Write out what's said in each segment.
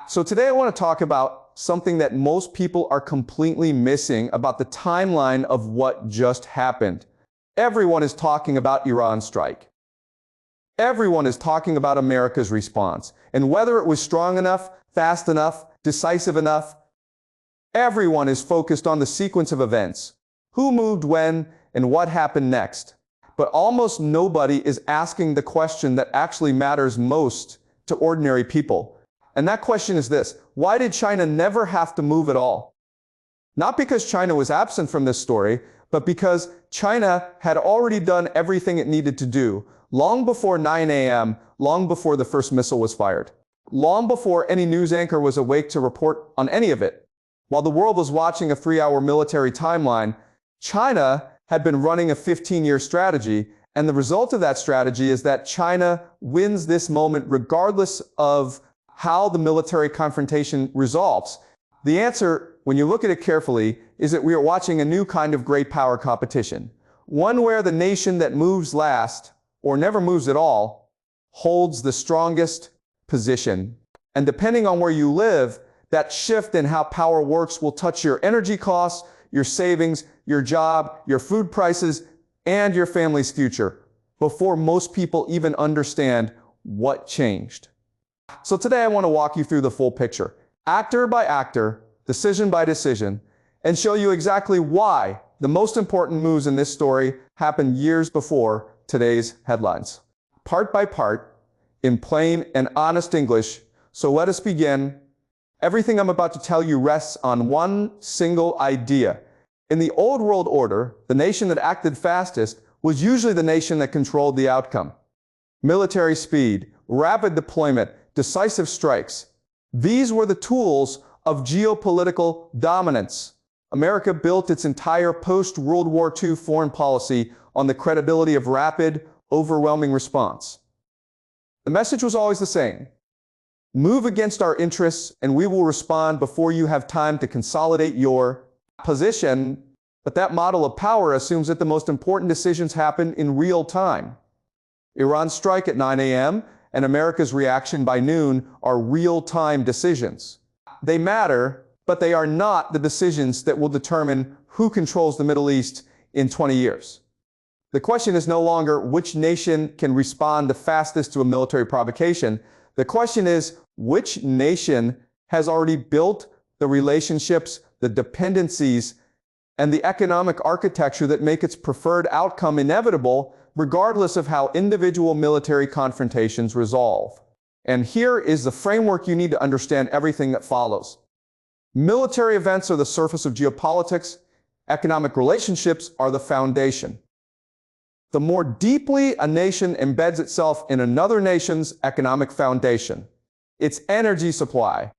So today I want to talk about something that most people are completely missing about the timeline of what just happened. Everyone is talking about Iran's strike. Everyone is talking about America's response and whether it was strong enough, fast enough, decisive enough. Everyone is focused on the sequence of events, who moved when and what happened next. But almost nobody is asking the question that actually matters most to ordinary people. And that question is this: why did China never have to move at all? Not because China was absent from this story, but because China had already done everything it needed to do long before 9 a.m., long before the first missile was fired, long before any news anchor was awake to report on any of it. While the world was watching a 3-hour military timeline, China had been running a 15-year strategy, and the result of that strategy is that China wins this moment regardless of how the military confrontation resolves. The answer, when you look at it carefully, is that we are watching a new kind of great power competition, one where the nation that moves last, or never moves at all, holds the strongest position. And depending on where you live, that shift in how power works will touch your energy costs, your savings, your job, your food prices, and your family's future, before most people even understand what changed. So today I want to walk you through the full picture, actor by actor, decision by decision, and show you exactly why the most important moves in this story happened years before today's headlines. Part by part, in plain and honest English, so let us begin. Everything I'm about to tell you rests on one single idea. In the old world order, the nation that acted fastest was usually the nation that controlled the outcome. Military speed, rapid deployment, decisive strikes. These were the tools of geopolitical dominance. America built its entire post-World War II foreign policy on the credibility of rapid, overwhelming response. The message was always the same: move against our interests and we will respond before you have time to consolidate your position. But that model of power assumes that the most important decisions happen in real time. Iran's strike at 9 a.m. and America's reaction by noon are real-time decisions. They matter, but they are not the decisions that will determine who controls the Middle East in 20 years. The question is no longer which nation can respond the fastest to a military provocation. The question is which nation has already built the relationships, the dependencies, and the economic architecture that make its preferred outcome inevitable, regardless of how individual military confrontations resolve. And here is the framework you need to understand everything that follows. Military events are the surface of geopolitics. Economic relationships are the foundation. The more deeply a nation embeds itself in another nation's economic foundation, its energy supply,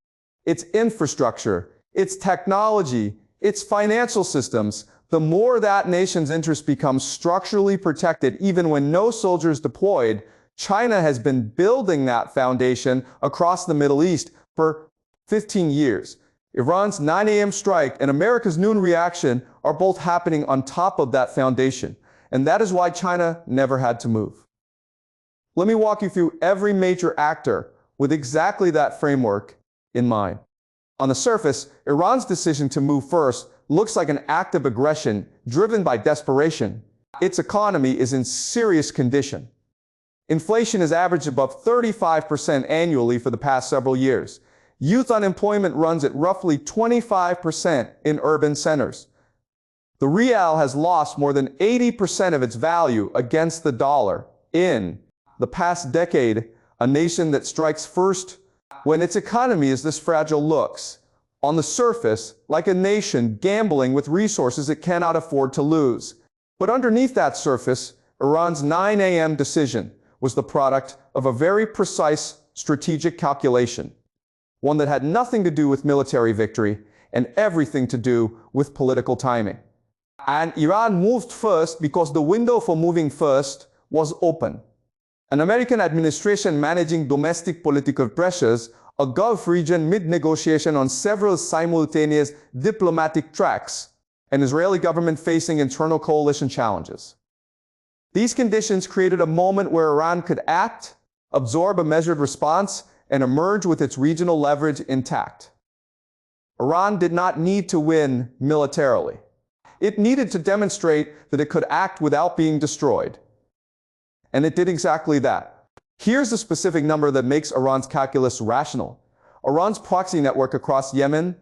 its infrastructure, its technology, its financial systems, the more that nation's interests become structurally protected even when no soldiers deployed. China has been building that foundation across the Middle East for 15 years. Iran's 9 a.m. strike and America's noon reaction are both happening on top of that foundation. And that is why China never had to move. Let me walk you through every major actor with exactly that framework in mind. On the surface, Iran's decision to move first looks like an act of aggression driven by desperation. Its economy is in serious condition. Inflation has averaged above 35% annually for the past several years. Youth unemployment runs at roughly 25% in urban centers. The rial has lost more than 80% of its value against the dollar. In the past decade, a nation that strikes first when its economy is this fragile looks, on the surface, like a nation gambling with resources it cannot afford to lose. But underneath that surface, Iran's 9 a.m. decision was the product of a very precise strategic calculation, one that had nothing to do with military victory and everything to do with political timing. And Iran moved first because the window for moving first was open. An American administration managing domestic political pressures, a Gulf region mid-negotiation on several simultaneous diplomatic tracks, an Israeli government facing internal coalition challenges. These conditions created a moment where Iran could act, absorb a measured response, and emerge with its regional leverage intact. Iran did not need to win militarily. It needed to demonstrate that it could act without being destroyed. And it did exactly that. Here's the specific number that makes Iran's calculus rational. Iran's proxy network across Yemen,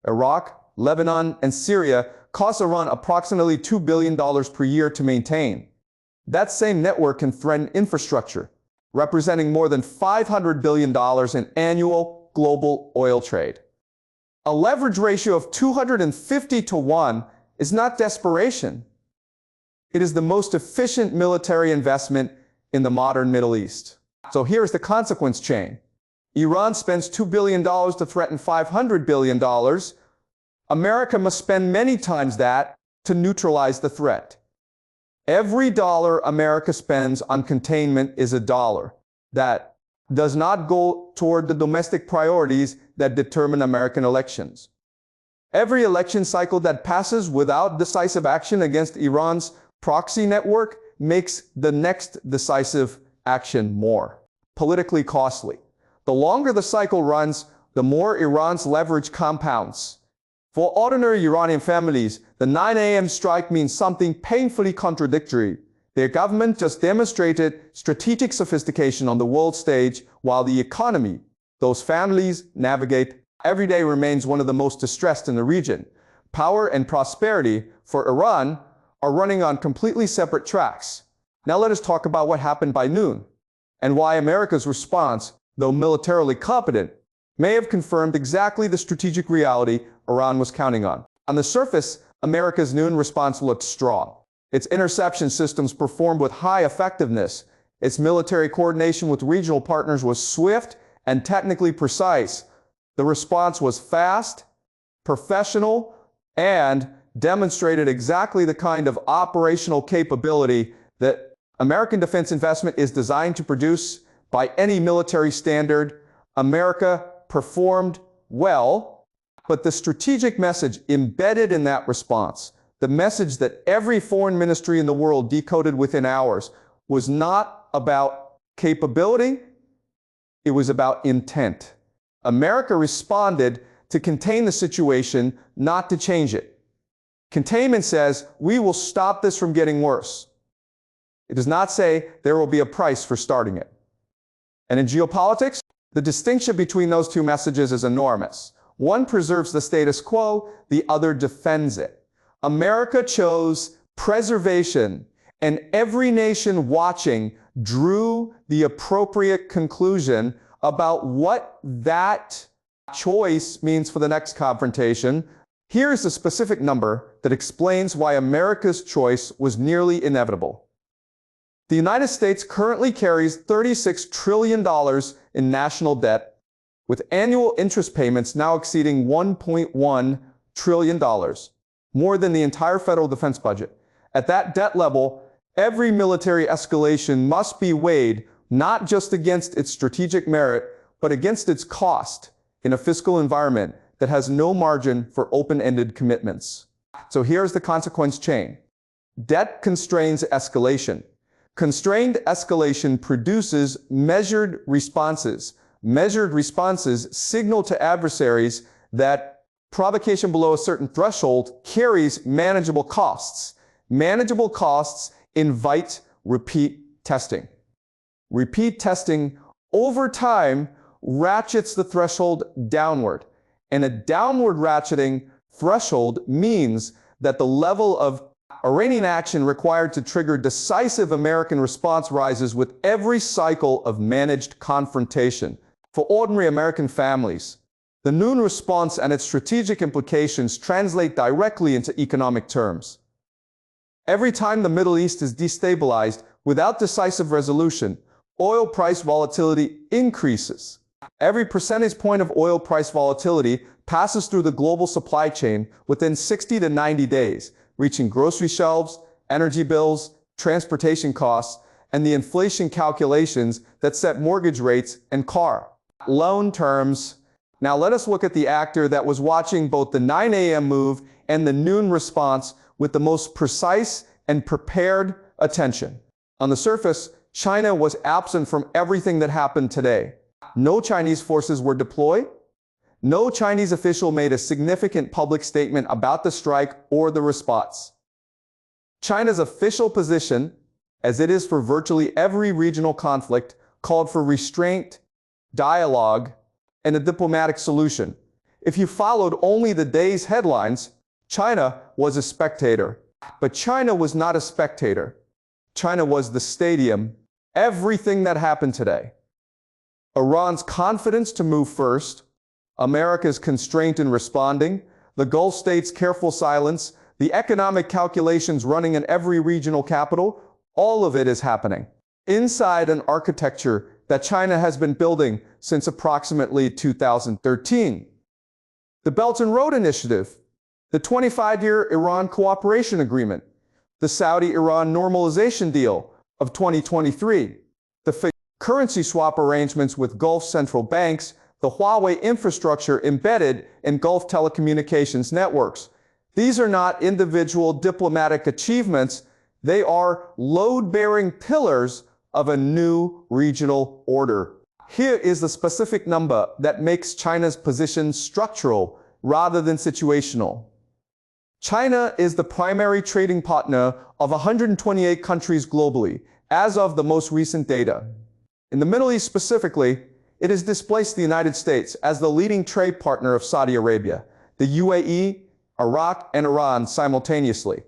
Iraq, Lebanon, and Syria costs Iran approximately $2 billion per year to maintain. That same network can threaten infrastructure, representing more than $500 billion in annual global oil trade. A leverage ratio of 250 to 1 is not desperation. It is the most efficient military investment in the modern Middle East. So here's the consequence chain. Iran spends $2 billion to threaten $500 billion. America must spend many times that to neutralize the threat. Every dollar America spends on containment is a dollar that does not go toward the domestic priorities that determine American elections. Every election cycle that passes without decisive action against Iran's proxy network makes the next decisive action more politically costly. The longer the cycle runs, the more Iran's leverage compounds. For ordinary Iranian families, the 9 a.m. strike means something painfully contradictory. Their government just demonstrated strategic sophistication on the world stage, while the economy those families navigate every day remains one of the most distressed in the region. Power and prosperity for Iran are running on completely separate tracks. Now let us talk about what happened by noon, and why America's response, though militarily competent, may have confirmed exactly the strategic reality Iran was counting on. On the surface, America's noon response looked strong. Its interception systems performed with high effectiveness. Its military coordination with regional partners was swift and technically precise. The response was fast, professional, and demonstrated exactly the kind of operational capability that American defense investment is designed to produce. By any military standard, America performed well, but the strategic message embedded in that response, the message that every foreign ministry in the world decoded within hours, was not about capability, it was about intent. America responded to contain the situation, not to change it. Containment says, we will stop this from getting worse. It does not say there will be a price for starting it. And in geopolitics, the distinction between those two messages is enormous. One preserves the status quo, the other defends it. America chose preservation, and every nation watching drew the appropriate conclusion about what that choice means for the next confrontation. Here is a specific number that explains why America's choice was nearly inevitable. The United States currently carries $36 trillion in national debt, with annual interest payments now exceeding $1.1 trillion, more than the entire federal defense budget. At that debt level, every military escalation must be weighed not just against its strategic merit, but against its cost in a fiscal environment that has no margin for open-ended commitments. So here's the consequence chain. Debt constrains escalation. Constrained escalation produces measured responses. Measured responses signal to adversaries that provocation below a certain threshold carries manageable costs. Manageable costs invite repeat testing. Repeat testing over time ratchets the threshold downward. And a downward ratcheting threshold means that the level of Iranian action required to trigger decisive American response rises with every cycle of managed confrontation. For ordinary American families, the noon response and its strategic implications translate directly into economic terms. Every time the Middle East is destabilized without decisive resolution, oil price volatility increases. Every percentage point of oil price volatility passes through the global supply chain within 60 to 90 days, reaching grocery shelves, energy bills, transportation costs, and the inflation calculations that set mortgage rates and car loan terms. Now let us look at the actor that was watching both the 9 a.m. move and the noon response with the most precise and prepared attention. On the surface, China was absent from everything that happened today. No Chinese forces were deployed. No Chinese official made a significant public statement about the strike or the response. China's official position, as it is for virtually every regional conflict, called for restraint, dialogue, and a diplomatic solution. If you followed only the day's headlines, China was a spectator. But China was not a spectator. China was the stadium. Everything that happened today. Iran's confidence to move first, America's constraint in responding, the Gulf states' careful silence, the economic calculations running in every regional capital, all of it is happening inside an architecture that China has been building since approximately 2013. The Belt and Road Initiative, the 25-year Iran Cooperation Agreement, the Saudi-Iran Normalization Deal of 2023, the currency swap arrangements with Gulf central banks, the Huawei infrastructure embedded in Gulf telecommunications networks. These are not individual diplomatic achievements, they are load-bearing pillars of a new regional order. Here is the specific number that makes China's position structural rather than situational. China is the primary trading partner of 128 countries globally, as of the most recent data. In the Middle East specifically, it has displaced the United States as the leading trade partner of Saudi Arabia, the UAE, Iraq, and Iran simultaneously.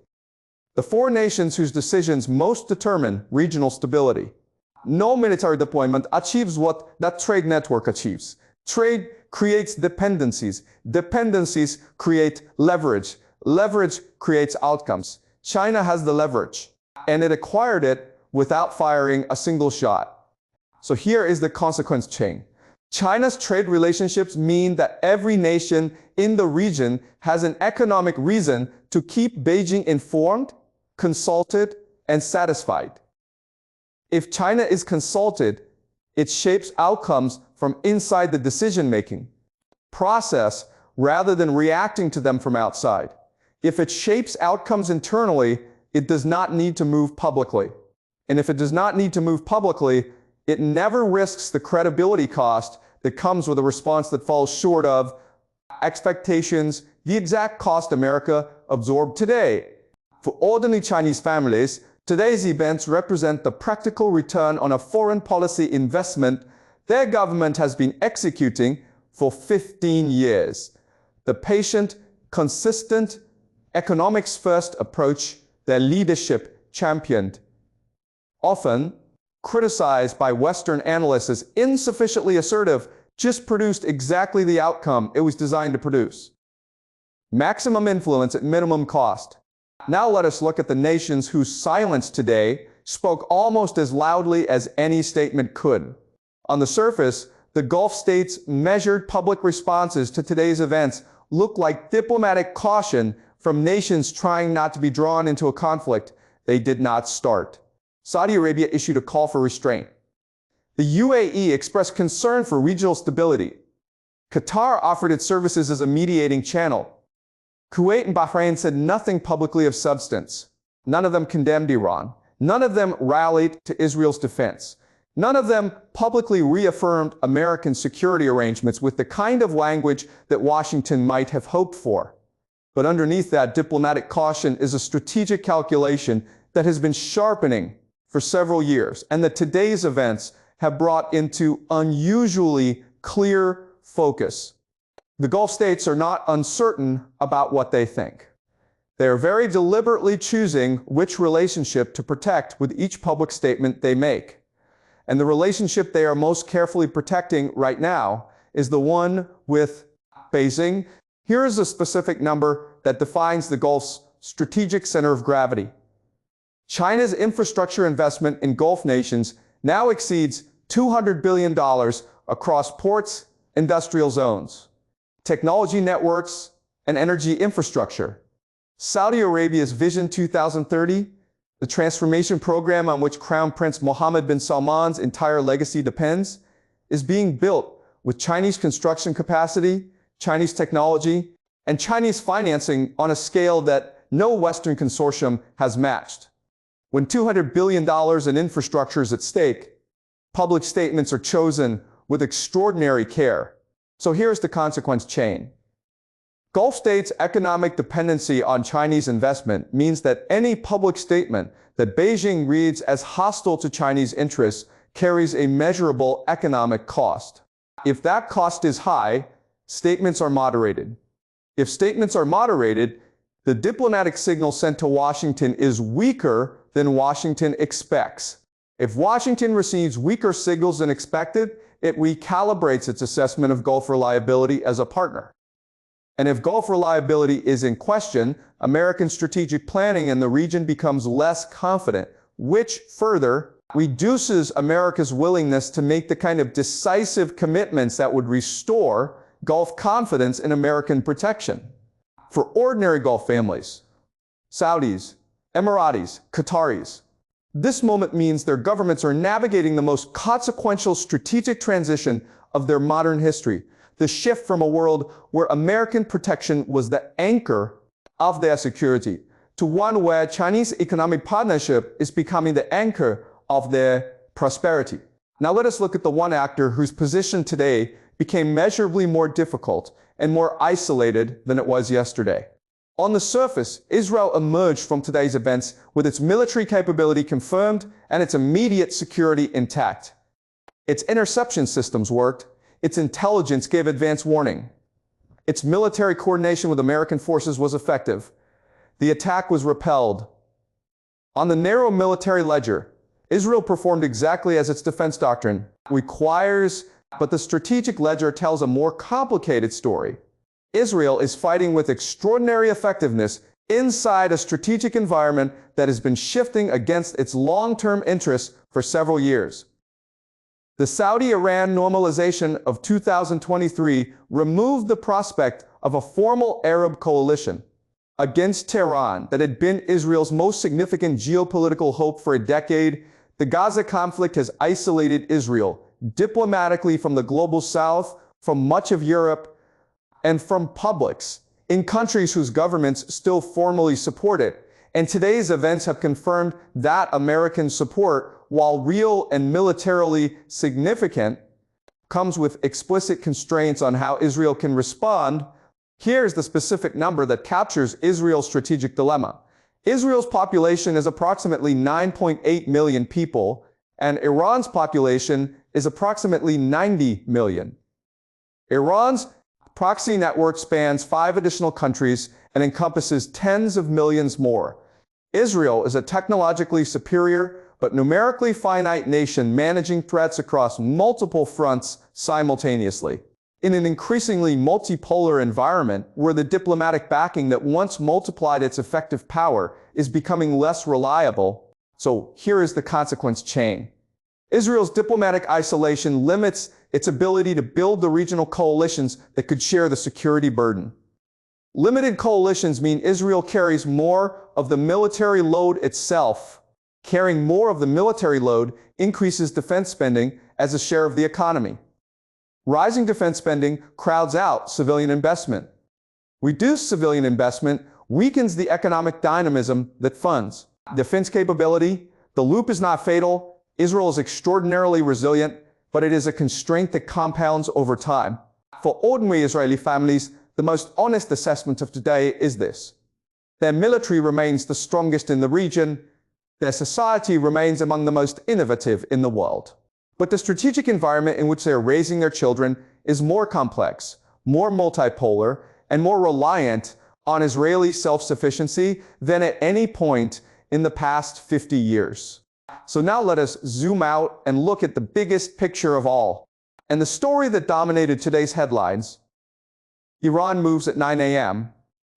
The four nations whose decisions most determine regional stability. No military deployment achieves what that trade network achieves. Trade creates dependencies. Dependencies create leverage. Leverage creates outcomes. China has the leverage, and it acquired it without firing a single shot. So here is the consequence chain. China's trade relationships mean that every nation in the region has an economic reason to keep Beijing informed, consulted, and satisfied. If China is consulted, it shapes outcomes from inside the decision-making process rather than reacting to them from outside. If it shapes outcomes internally, it does not need to move publicly. And if it does not need to move publicly, it never risks the credibility cost that comes with a response that falls short of expectations, the exact cost America absorbed today. For ordinary Chinese families, today's events represent the practical return on a foreign policy investment their government has been executing for 15 years. The patient, consistent, economics-first approach their leadership championed, often criticized by Western analysts as insufficiently assertive, just produced exactly the outcome it was designed to produce. Maximum influence at minimum cost. Now let us look at the nations whose silence today spoke almost as loudly as any statement could. On the surface, the Gulf states' measured public responses to today's events look like diplomatic caution from nations trying not to be drawn into a conflict they did not start. Saudi Arabia issued a call for restraint. The UAE expressed concern for regional stability. Qatar offered its services as a mediating channel. Kuwait and Bahrain said nothing publicly of substance. None of them condemned Iran. None of them rallied to Israel's defense. None of them publicly reaffirmed American security arrangements with the kind of language that Washington might have hoped for. But underneath that diplomatic caution is a strategic calculation that has been sharpening for several years, and that today's events have brought into unusually clear focus. The Gulf states are not uncertain about what they think. They are very deliberately choosing which relationship to protect with each public statement they make. And the relationship they are most carefully protecting right now is the one with Beijing. Here is a specific number that defines the Gulf's strategic center of gravity. China's infrastructure investment in Gulf nations now exceeds $200 billion across ports, industrial zones, technology networks, and energy infrastructure. Saudi Arabia's Vision 2030, the transformation program on which Crown Prince Mohammed bin Salman's entire legacy depends, is being built with Chinese construction capacity, Chinese technology, and Chinese financing on a scale that no Western consortium has matched. When $200 billion in infrastructure is at stake, public statements are chosen with extraordinary care. So here's the consequence chain. Gulf states' economic dependency on Chinese investment means that any public statement that Beijing reads as hostile to Chinese interests carries a measurable economic cost. If that cost is high, statements are moderated. If statements are moderated, the diplomatic signal sent to Washington is weaker than Washington expects. If Washington receives weaker signals than expected, it recalibrates its assessment of Gulf reliability as a partner. And if Gulf reliability is in question, American strategic planning in the region becomes less confident, which further reduces America's willingness to make the kind of decisive commitments that would restore Gulf confidence in American protection. For ordinary Gulf families, Saudis, Emiratis, Qataris, this moment means their governments are navigating the most consequential strategic transition of their modern history. The shift from a world where American protection was the anchor of their security to one where Chinese economic partnership is becoming the anchor of their prosperity. Now let us look at the one actor whose position today became measurably more difficult and more isolated than it was yesterday. On the surface, Israel emerged from today's events with its military capability confirmed and its immediate security intact. Its interception systems worked, its intelligence gave advance warning. Its military coordination with American forces was effective. The attack was repelled. On the narrow military ledger, Israel performed exactly as its defense doctrine requires, but the strategic ledger tells a more complicated story. Israel is fighting with extraordinary effectiveness inside a strategic environment that has been shifting against its long-term interests for several years. The Saudi-Iran normalization of 2023 removed the prospect of a formal Arab coalition against Tehran that had been Israel's most significant geopolitical hope for a decade. The Gaza conflict has isolated Israel diplomatically from the global south, from much of Europe, and from publics in countries whose governments still formally support it. And today's events have confirmed that American support, while real and militarily significant, comes with explicit constraints on how Israel can respond. Here's the specific number that captures Israel's strategic dilemma. Israel's population is approximately 9.8 million people, and Iran's population is approximately 90 million. Iran's proxy network spans 5 additional countries and encompasses tens of millions more. Israel is a technologically superior but numerically finite nation managing threats across multiple fronts simultaneously. In an increasingly multipolar environment where the diplomatic backing that once multiplied its effective power is becoming less reliable, so here is the consequence chain. Israel's diplomatic isolation limits its ability to build the regional coalitions that could share the security burden. Limited coalitions mean Israel carries more of the military load itself. Carrying more of the military load increases defense spending as a share of the economy. Rising defense spending crowds out civilian investment. Reduced civilian investment weakens the economic dynamism that funds defense capability. The loop is not fatal. Israel is extraordinarily resilient, but it is a constraint that compounds over time. For ordinary Israeli families, the most honest assessment of today is this: their military remains the strongest in the region, their society remains among the most innovative in the world. But the strategic environment in which they are raising their children is more complex, more multipolar, and more reliant on Israeli self-sufficiency than at any point in the past 50 years. So now let us zoom out and look at the biggest picture of all. And the story that dominated today's headlines, Iran moves at 9 a.m.,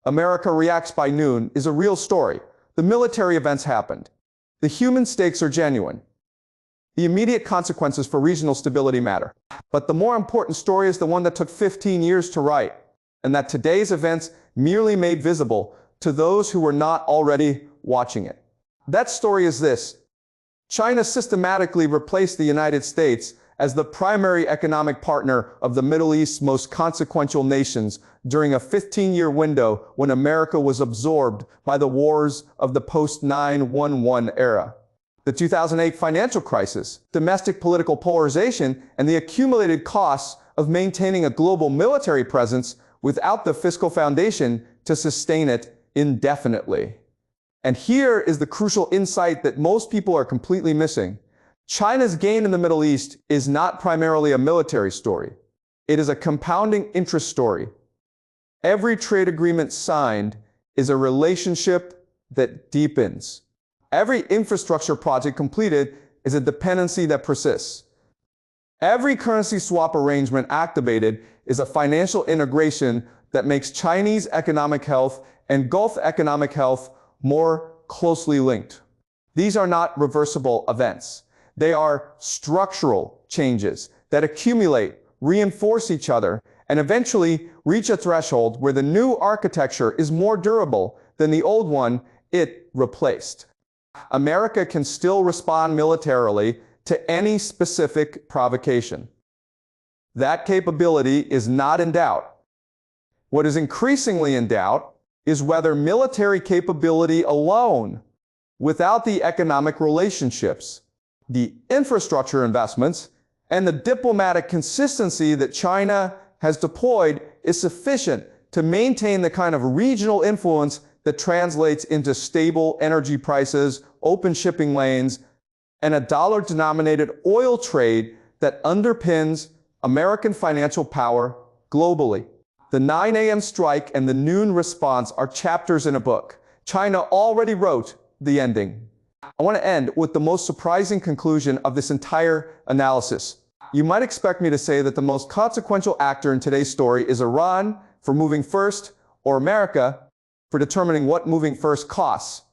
America reacts by noon, is a real story. The military events happened. The human stakes are genuine. The immediate consequences for regional stability matter. But the more important story is the one that took 15 years to write, and that today's events merely made visible to those who were not already watching it. That story is this: China systematically replaced the United States as the primary economic partner of the Middle East's most consequential nations during a 15-year window when America was absorbed by the wars of the post-9/11 era. the 2008 financial crisis, domestic political polarization, and the accumulated costs of maintaining a global military presence without the fiscal foundation to sustain it indefinitely. And here is the crucial insight that most people are completely missing. China's gain in the Middle East is not primarily a military story. It is a compounding interest story. Every trade agreement signed is a relationship that deepens. Every infrastructure project completed is a dependency that persists. Every currency swap arrangement activated is a financial integration that makes Chinese economic health and Gulf economic health more closely linked. These are not reversible events. They are structural changes that accumulate, reinforce each other, and eventually reach a threshold where the new architecture is more durable than the old one it replaced. America can still respond militarily to any specific provocation. That capability is not in doubt. What is increasingly in doubt is whether military capability alone, without the economic relationships, the infrastructure investments, and the diplomatic consistency that China has deployed, is sufficient to maintain the kind of regional influence that translates into stable energy prices, open shipping lanes, and a dollar-denominated oil trade that underpins American financial power globally. The 9 a.m. strike and the noon response are chapters in a book. China already wrote the ending. I want to end with the most surprising conclusion of this entire analysis. You might expect me to say that the most consequential actor in today's story is Iran for moving first, or America for determining what moving first costs.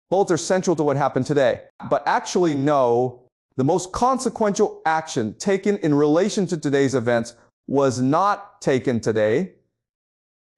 Both are central to what happened today. But actually, no, the most consequential action taken in relation to today's events was not taken today.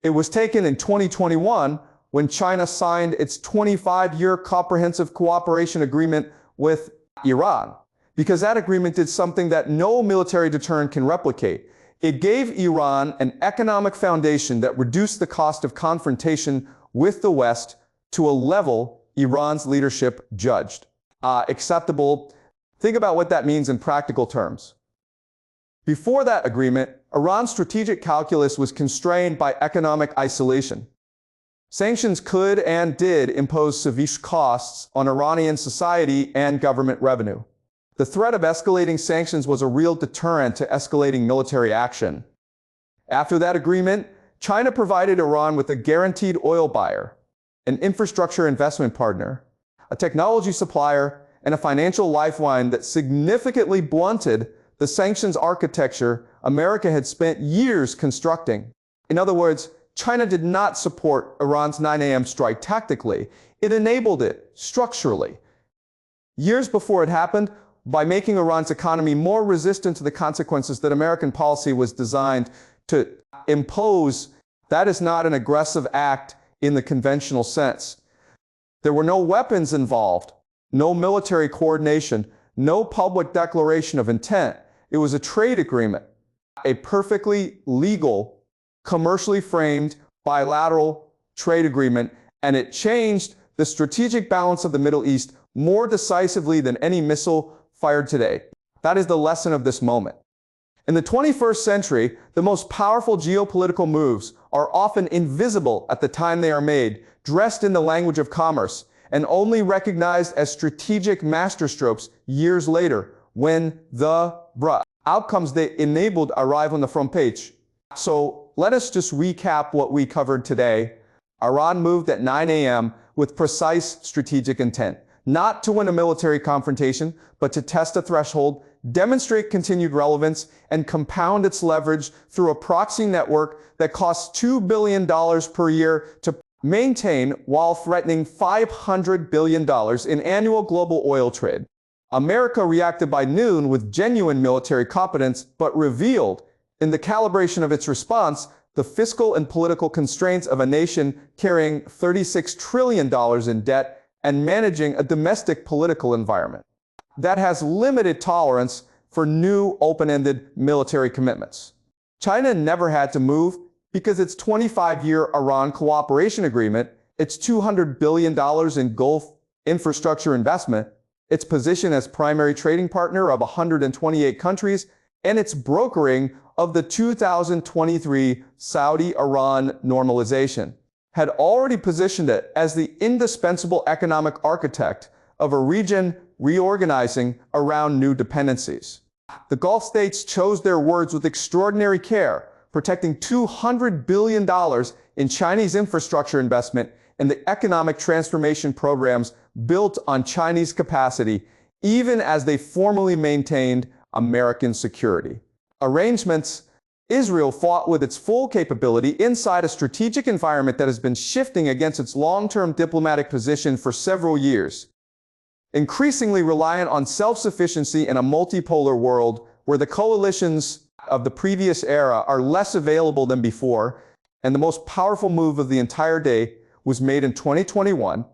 It was taken in 2021 when China signed its 25-year comprehensive cooperation agreement with Iran, because that agreement did something that no military deterrent can replicate. It gave Iran an economic foundation that reduced the cost of confrontation with the West to a level Iran's leadership judged acceptable. Think about what that means in practical terms. Before that agreement, Iran's strategic calculus was constrained by economic isolation. Sanctions could and did impose severe costs on Iranian society and government revenue. The threat of escalating sanctions was a real deterrent to escalating military action. After that agreement, China provided Iran with a guaranteed oil buyer, an infrastructure investment partner, a technology supplier, and a financial lifeline that significantly blunted the sanctions architecture America had spent years constructing. In other words, China did not support Iran's 9 a.m. strike tactically. It enabled it structurally. Years before it happened, by making Iran's economy more resistant to the consequences that American policy was designed to impose. That is not an aggressive act in the conventional sense. There were no weapons involved, no military coordination, no public declaration of intent. It was a trade agreement, a perfectly legal, commercially framed, bilateral trade agreement, and it changed the strategic balance of the Middle East more decisively than any missile fired today. That is the lesson of this moment. In the 21st century, the most powerful geopolitical moves are often invisible at the time they are made, dressed in the language of commerce, and only recognized as strategic masterstrokes years later, when the outcomes they enabled arrive on the front page. So let us just recap what we covered today. Iran moved at 9 a.m. with precise strategic intent, not to win a military confrontation, but to test a threshold, demonstrate continued relevance, and compound its leverage through a proxy network that costs $2 billion per year to maintain while threatening $500 billion in annual global oil trade. America reacted by noon with genuine military competence, but revealed, in the calibration of its response, the fiscal and political constraints of a nation carrying $36 trillion in debt and managing a domestic political environment that has limited tolerance for new open-ended military commitments. China never had to move because its 25-year Iran cooperation agreement, its $200 billion in Gulf infrastructure investment, its position as primary trading partner of 128 countries, and its brokering of the 2023 Saudi-Iran normalization, had already positioned it as the indispensable economic architect of a region reorganizing around new dependencies. The Gulf states chose their words with extraordinary care, protecting $200 billion in Chinese infrastructure investment and the economic transformation programs built on Chinese capacity, even as they formally maintained American security arrangements. Israel fought with its full capability inside a strategic environment that has been shifting against its long-term diplomatic position for several years. Increasingly reliant on self-sufficiency in a multipolar world where the coalitions of the previous era are less available than before, and the most powerful move of the entire day was made in 2021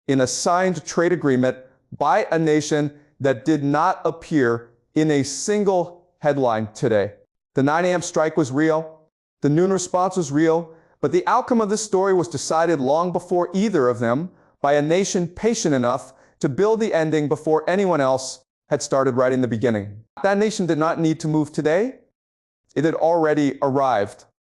in a signed trade agreement by a nation that did not appear in a single headline today. The 9 a.m. strike was real, the noon response was real, but the outcome of this story was decided long before either of them by a nation patient enough to build the ending before anyone else had started writing the beginning. That nation did not need to move today. It had already arrived.